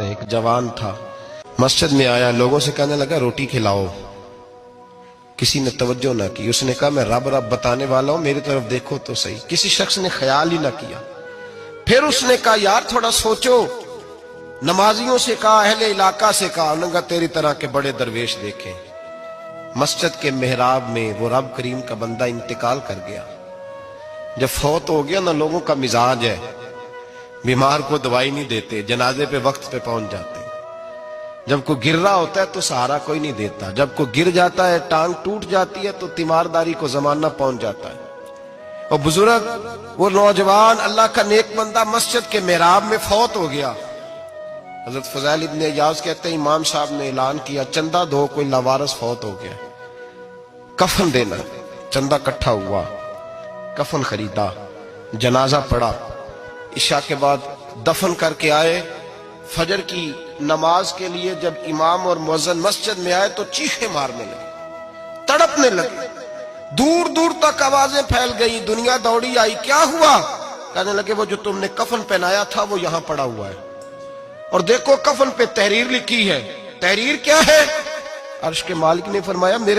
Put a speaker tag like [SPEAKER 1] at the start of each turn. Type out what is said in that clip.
[SPEAKER 1] ایک جوان تھا، مسجد میں آیا، لوگوں سے کہنے لگا روٹی کھلاؤ. کسی نے توجہ نہ کی. اس نے کہا میں رب رب بتانے والا ہوں، میری طرف دیکھو تو صحیح. کسی شخص نے خیال ہی نہ کیا. پھر اس نے کہا یار تھوڑا سوچو. نمازیوں سے کہا، اہل علاقہ سے کہا، انہوں نے کہا تیری طرح کے بڑے درویش دیکھیں. مسجد کے محراب میں وہ رب کریم کا بندہ انتقال کر گیا. جب فوت ہو گیا نا، لوگوں کا مزاج ہے، بیمار کو دوائی نہیں دیتے، جنازے پہ وقت پہ پہنچ جاتے. جب کوئی گر رہا ہوتا ہے تو سہارا کوئی نہیں دیتا. جب کوئی گر جاتا ہے، ٹانگ ٹوٹ جاتی ہے، تو تیمارداری کو زمانہ پہنچ جاتا ہے. اور بزرگ، وہ نوجوان اللہ کا نیک بندہ مسجد کے محراب میں فوت ہو گیا. حضرت فضیل ابن ایاز کہتے ہیں امام صاحب نے اعلان کیا چندہ دو، کوئی لاوارث فوت ہو گیا، کفن دینا. چندہ کٹھا ہوا، کفن خریدا، جنازہ پڑا. عشاء کے بعد دفن کر کے آئے. فجر کی نماز کے لیے جب امام اور مؤذن مسجد میں آئے تو چیخیں مارنے لگے، تڑپنے لگے. دور دور تک آوازیں پھیل گئی. دنیا دوڑی آئی، کیا ہوا؟ کہنے لگے وہ جو تم نے کفن پہنایا تھا وہ یہاں پڑا ہوا ہے، اور دیکھو کفن پہ تحریر لکھی ہے. تحریر کیا ہے؟ عرش کے مالک نے فرمایا میرے